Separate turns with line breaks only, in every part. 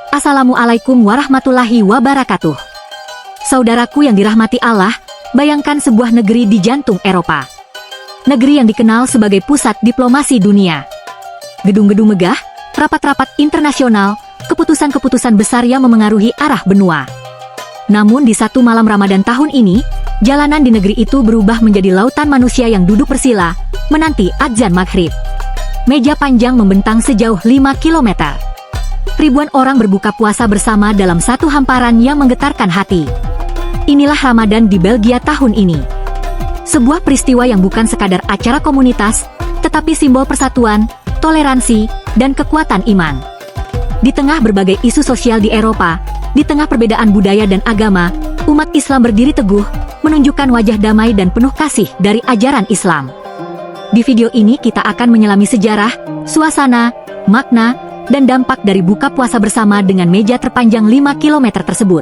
Assalamualaikum warahmatullahi wabarakatuh. Saudaraku yang dirahmati Allah, bayangkan sebuah negeri di jantung Eropa. Negeri yang dikenal sebagai pusat diplomasi dunia. Gedung-gedung megah, rapat-rapat internasional, keputusan-keputusan besar yang memengaruhi arah benua. Namun di satu malam Ramadan tahun ini, jalanan di negeri itu berubah menjadi lautan manusia yang duduk bersila, menanti adzan maghrib. Meja panjang membentang sejauh 5 kilometer. Ribuan orang berbuka puasa bersama dalam satu hamparan yang menggetarkan hati. Inilah Ramadan di Belgia tahun ini. Sebuah peristiwa yang bukan sekadar acara komunitas, tetapi simbol persatuan, toleransi, dan kekuatan iman. Di tengah berbagai isu sosial di Eropa, di tengah perbedaan budaya dan agama, umat Islam berdiri teguh, menunjukkan wajah damai dan penuh kasih dari ajaran Islam. Di video ini kita akan menyelami sejarah, suasana, makna, dan dampak dari buka puasa bersama dengan meja terpanjang 5 km tersebut.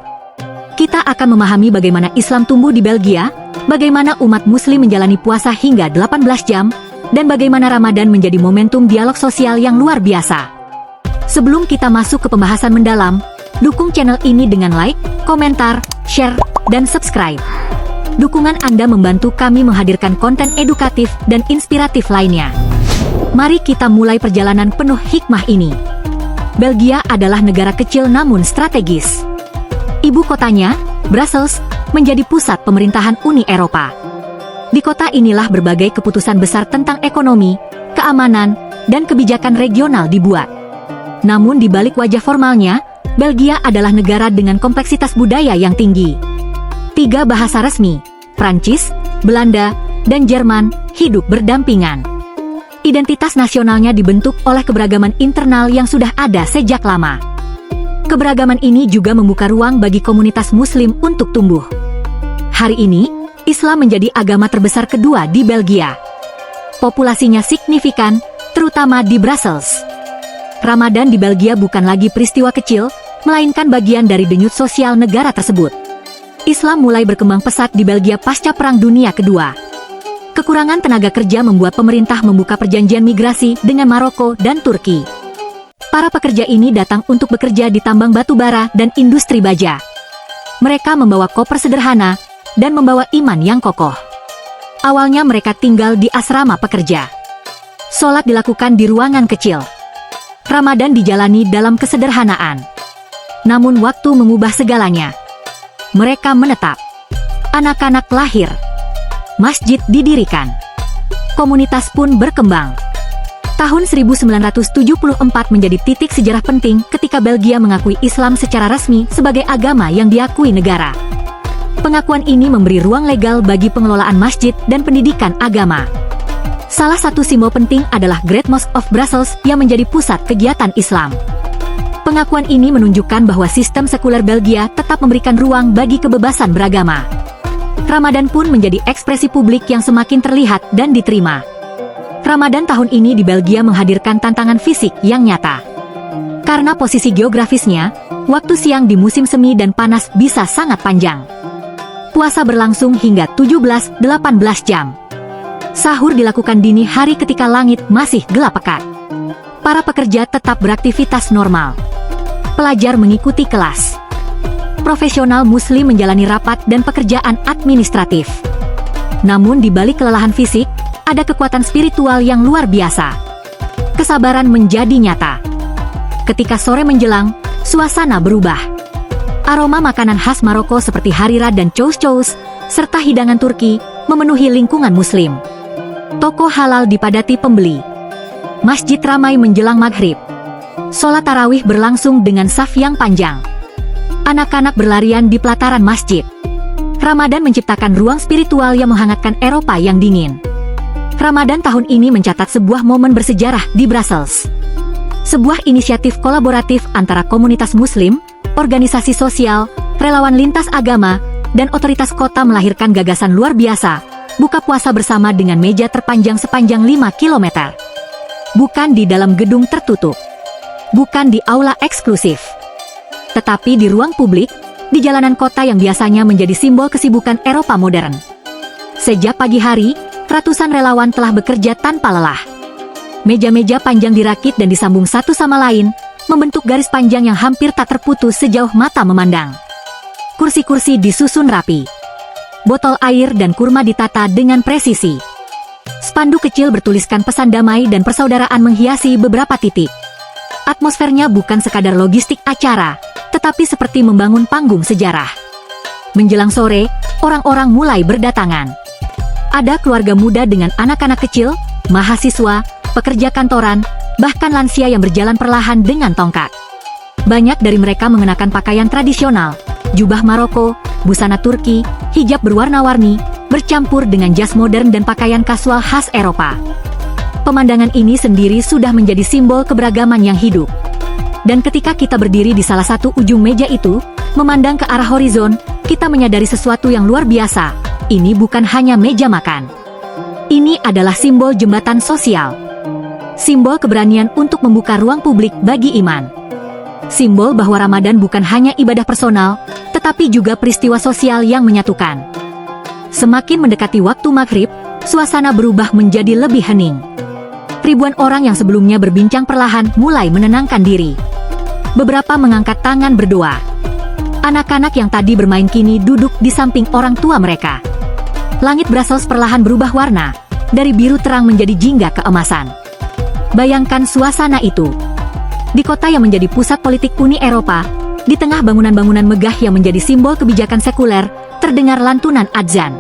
Kita akan memahami bagaimana Islam tumbuh di Belgia, bagaimana umat Muslim menjalani puasa hingga 18 jam, dan bagaimana Ramadan menjadi momentum dialog sosial yang luar biasa. Sebelum kita masuk ke pembahasan mendalam, dukung channel ini dengan like, komentar, share, dan subscribe. Dukungan Anda membantu kami menghadirkan konten edukatif dan inspiratif lainnya. Mari kita mulai perjalanan penuh hikmah ini. Belgia adalah negara kecil namun strategis. Ibu kotanya, Brussels, menjadi pusat pemerintahan Uni Eropa. Di kota inilah berbagai keputusan besar tentang ekonomi, keamanan, dan kebijakan regional dibuat. Namun di balik wajah formalnya, Belgia adalah negara dengan kompleksitas budaya yang tinggi. 3 bahasa resmi, Prancis, Belanda, dan Jerman, hidup berdampingan. Identitas nasionalnya dibentuk oleh keberagaman internal yang sudah ada sejak lama. Keberagaman ini juga membuka ruang bagi komunitas Muslim untuk tumbuh. Hari ini, Islam menjadi agama terbesar kedua di Belgia. Populasinya signifikan, terutama di Brussels. Ramadan di Belgia bukan lagi peristiwa kecil, melainkan bagian dari denyut sosial negara tersebut. Islam mulai berkembang pesat di Belgia pasca Perang Dunia Kedua. Kekurangan tenaga kerja membuat pemerintah membuka perjanjian migrasi dengan Maroko dan Turki. Para pekerja ini datang untuk bekerja di tambang batu bara dan industri baja. Mereka membawa koper sederhana dan membawa iman yang kokoh. Awalnya mereka tinggal di asrama pekerja. Sholat dilakukan di ruangan kecil. Ramadan dijalani dalam kesederhanaan. Namun waktu mengubah segalanya. Mereka menetap. Anak-anak lahir. Masjid didirikan. Komunitas pun berkembang. Tahun 1974 menjadi titik sejarah penting ketika Belgia mengakui Islam secara resmi sebagai agama yang diakui negara. Pengakuan ini memberi ruang legal bagi pengelolaan masjid dan pendidikan agama. Salah satu simbol penting adalah Great Mosque of Brussels yang menjadi pusat kegiatan Islam. Pengakuan ini menunjukkan bahwa sistem sekuler Belgia tetap memberikan ruang bagi kebebasan beragama. Ramadan pun menjadi ekspresi publik yang semakin terlihat dan diterima. Ramadan tahun ini di Belgia menghadirkan tantangan fisik yang nyata. Karena posisi geografisnya, waktu siang di musim semi dan panas bisa sangat panjang. Puasa berlangsung hingga 17-18 jam. Sahur dilakukan dini hari ketika langit masih gelap pekat. Para pekerja tetap beraktivitas normal. Pelajar mengikuti kelas. Profesional Muslim menjalani rapat dan pekerjaan administratif. Namun di balik kelelahan fisik, ada kekuatan spiritual yang luar biasa. Kesabaran menjadi nyata. Ketika sore menjelang, suasana berubah. Aroma makanan khas Maroko seperti harira dan chous-chous, serta hidangan Turki, memenuhi lingkungan Muslim. Toko halal dipadati pembeli. Masjid ramai menjelang maghrib. Sholat tarawih berlangsung dengan saf yang panjang. Anak-anak berlarian di pelataran masjid. Ramadan menciptakan ruang spiritual yang menghangatkan Eropa yang dingin. Ramadan tahun ini mencatat sebuah momen bersejarah di Brussels. Sebuah inisiatif kolaboratif antara komunitas Muslim, organisasi sosial, relawan lintas agama, dan otoritas kota melahirkan gagasan luar biasa, buka puasa bersama dengan meja terpanjang sepanjang 5 km. Bukan di dalam gedung tertutup. Bukan di aula eksklusif. Tetapi di ruang publik, di jalanan kota yang biasanya menjadi simbol kesibukan Eropa modern. Sejak pagi hari, ratusan relawan telah bekerja tanpa lelah. Meja-meja panjang dirakit dan disambung satu sama lain, membentuk garis panjang yang hampir tak terputus sejauh mata memandang. Kursi-kursi disusun rapi. Botol air dan kurma ditata dengan presisi. Spanduk kecil bertuliskan pesan damai dan persaudaraan menghiasi beberapa titik. Atmosfernya bukan sekadar logistik acara, tetapi seperti membangun panggung sejarah. Menjelang sore, orang-orang mulai berdatangan. Ada keluarga muda dengan anak-anak kecil, mahasiswa, pekerja kantoran, bahkan lansia yang berjalan perlahan dengan tongkat. Banyak dari mereka mengenakan pakaian tradisional, jubah Maroko, busana Turki, hijab berwarna-warni, bercampur dengan jas modern dan pakaian kasual khas Eropa. Pemandangan ini sendiri sudah menjadi simbol keberagaman yang hidup. Dan ketika kita berdiri di salah satu ujung meja itu, memandang ke arah horizon, kita menyadari sesuatu yang luar biasa. Ini bukan hanya meja makan. Ini adalah simbol jembatan sosial. Simbol keberanian untuk membuka ruang publik bagi iman. Simbol bahwa Ramadan bukan hanya ibadah personal, tetapi juga peristiwa sosial yang menyatukan. Semakin mendekati waktu maghrib, suasana berubah menjadi lebih hening. Ribuan orang yang sebelumnya berbincang perlahan mulai menenangkan diri. Beberapa mengangkat tangan berdoa. Anak-anak yang tadi bermain kini duduk di samping orang tua mereka. Langit Brussels perlahan berubah warna, dari biru terang menjadi jingga keemasan. Bayangkan suasana itu. Di kota yang menjadi pusat politik Uni Eropa, di tengah bangunan-bangunan megah yang menjadi simbol kebijakan sekuler, terdengar lantunan adzan.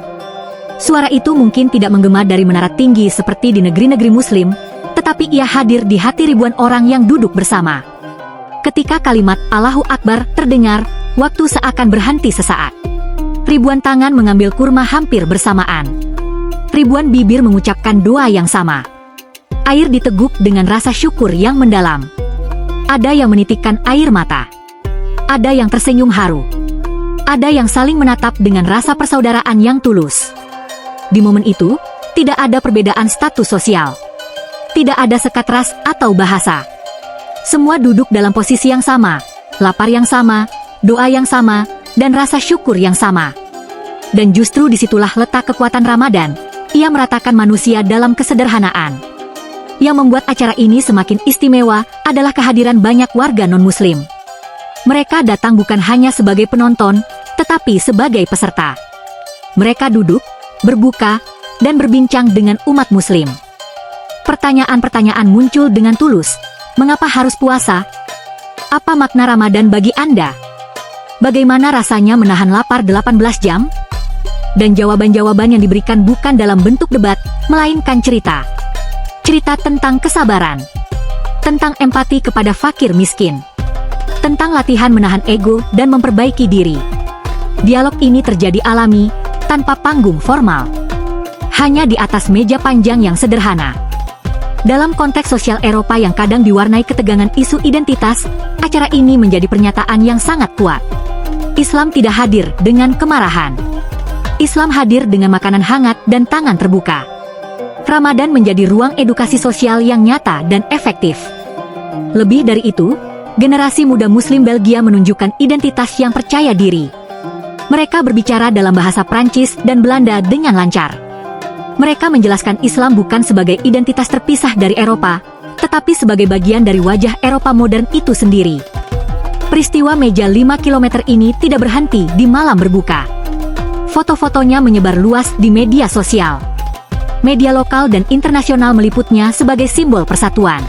Suara itu mungkin tidak menggema dari menara tinggi seperti di negeri-negeri Muslim, tetapi ia hadir di hati ribuan orang yang duduk bersama. Ketika kalimat Allahu Akbar terdengar, waktu seakan berhenti sesaat. Ribuan tangan mengambil kurma hampir bersamaan. Ribuan bibir mengucapkan doa yang sama. Air diteguk dengan rasa syukur yang mendalam. Ada yang menitikkan air mata. Ada yang tersenyum haru. Ada yang saling menatap dengan rasa persaudaraan yang tulus. Di momen itu, tidak ada perbedaan status sosial. Tidak ada sekat ras atau bahasa. Semua duduk dalam posisi yang sama, lapar yang sama, doa yang sama, dan rasa syukur yang sama. Dan justru disitulah letak kekuatan Ramadan. Ia meratakan manusia dalam kesederhanaan. Yang membuat acara ini semakin istimewa adalah kehadiran banyak warga non-Muslim. Mereka datang bukan hanya sebagai penonton, tetapi sebagai peserta. Mereka duduk, berbuka, dan berbincang dengan umat Muslim. Pertanyaan-pertanyaan muncul dengan tulus. Mengapa harus puasa? Apa makna Ramadan bagi Anda? Bagaimana rasanya menahan lapar 18 jam? Dan jawaban-jawaban yang diberikan bukan dalam bentuk debat, melainkan cerita. Cerita tentang kesabaran. Tentang empati kepada fakir miskin. Tentang latihan menahan ego dan memperbaiki diri. Dialog ini terjadi alami, tanpa panggung formal. Hanya di atas meja panjang yang sederhana. Dalam konteks sosial Eropa yang kadang diwarnai ketegangan isu identitas, acara ini menjadi pernyataan yang sangat kuat. Islam tidak hadir dengan kemarahan. Islam hadir dengan makanan hangat dan tangan terbuka. Ramadan menjadi ruang edukasi sosial yang nyata dan efektif. Lebih dari itu, generasi muda Muslim Belgia menunjukkan identitas yang percaya diri. Mereka berbicara dalam bahasa Prancis dan Belanda dengan lancar. Mereka menjelaskan Islam bukan sebagai identitas terpisah dari Eropa, tetapi sebagai bagian dari wajah Eropa modern itu sendiri. Peristiwa meja 5 km ini tidak berhenti di malam berbuka. Foto-fotonya menyebar luas di media sosial. Media lokal dan internasional meliputnya sebagai simbol persatuan.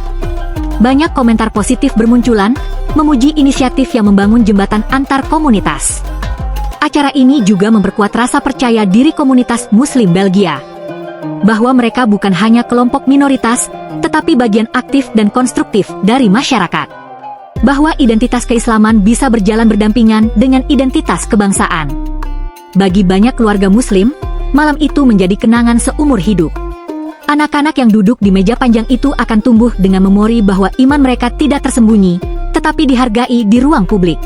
Banyak komentar positif bermunculan, memuji inisiatif yang membangun jembatan antar komunitas. Acara ini juga memperkuat rasa percaya diri komunitas Muslim Belgia. Bahwa mereka bukan hanya kelompok minoritas, tetapi bagian aktif dan konstruktif dari masyarakat. Bahwa identitas keislaman bisa berjalan berdampingan dengan identitas kebangsaan. Bagi banyak keluarga Muslim, malam itu menjadi kenangan seumur hidup. Anak-anak yang duduk di meja panjang itu akan tumbuh dengan memori bahwa iman mereka tidak tersembunyi, tetapi dihargai di ruang publik.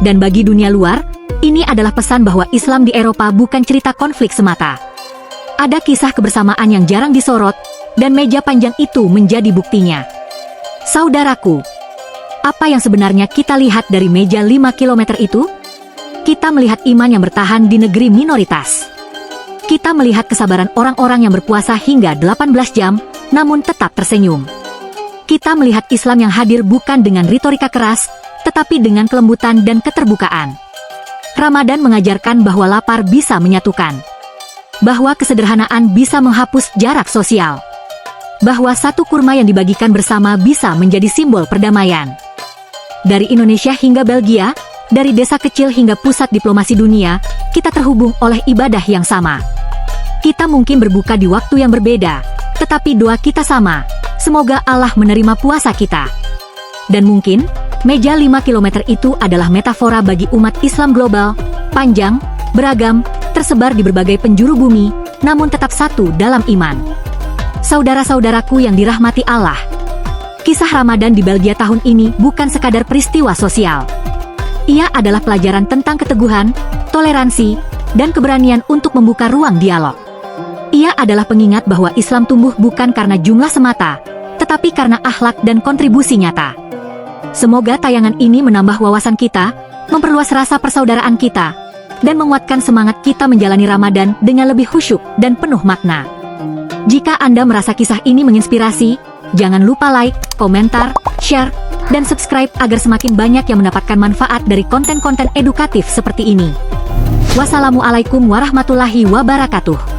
Dan bagi dunia luar, ini adalah pesan bahwa Islam di Eropa bukan cerita konflik semata. Ada kisah kebersamaan yang jarang disorot, dan meja panjang itu menjadi buktinya. Saudaraku, apa yang sebenarnya kita lihat dari meja 5 km itu? Kita melihat iman yang bertahan di negeri minoritas. Kita melihat kesabaran orang-orang yang berpuasa hingga 18 jam, namun tetap tersenyum. Kita melihat Islam yang hadir bukan dengan retorika keras, tetapi dengan kelembutan dan keterbukaan. Ramadan mengajarkan bahwa lapar bisa menyatukan, bahwa kesederhanaan bisa menghapus jarak sosial, bahwa satu kurma yang dibagikan bersama bisa menjadi simbol perdamaian. Dari Indonesia hingga Belgia, dari desa kecil hingga pusat diplomasi dunia, kita terhubung oleh ibadah yang sama. Kita mungkin berbuka di waktu yang berbeda, tetapi doa kita sama. Semoga Allah menerima puasa kita. Dan mungkin, meja 5 km itu adalah metafora bagi umat Islam global, panjang, beragam, tersebar di berbagai penjuru bumi, namun tetap satu dalam iman. Saudara-saudaraku yang dirahmati Allah, kisah Ramadan di Belgia tahun ini bukan sekadar peristiwa sosial. Ia adalah pelajaran tentang keteguhan, toleransi, dan keberanian untuk membuka ruang dialog. Ia adalah pengingat bahwa Islam tumbuh bukan karena jumlah semata, tetapi karena akhlak dan kontribusi nyata. Semoga tayangan ini menambah wawasan kita, memperluas rasa persaudaraan kita, dan menguatkan semangat kita menjalani Ramadan dengan lebih khusyuk dan penuh makna. Jika Anda merasa kisah ini menginspirasi, jangan lupa like, komentar, share, dan subscribe agar semakin banyak yang mendapatkan manfaat dari konten-konten edukatif seperti ini. Wassalamualaikum warahmatullahi wabarakatuh.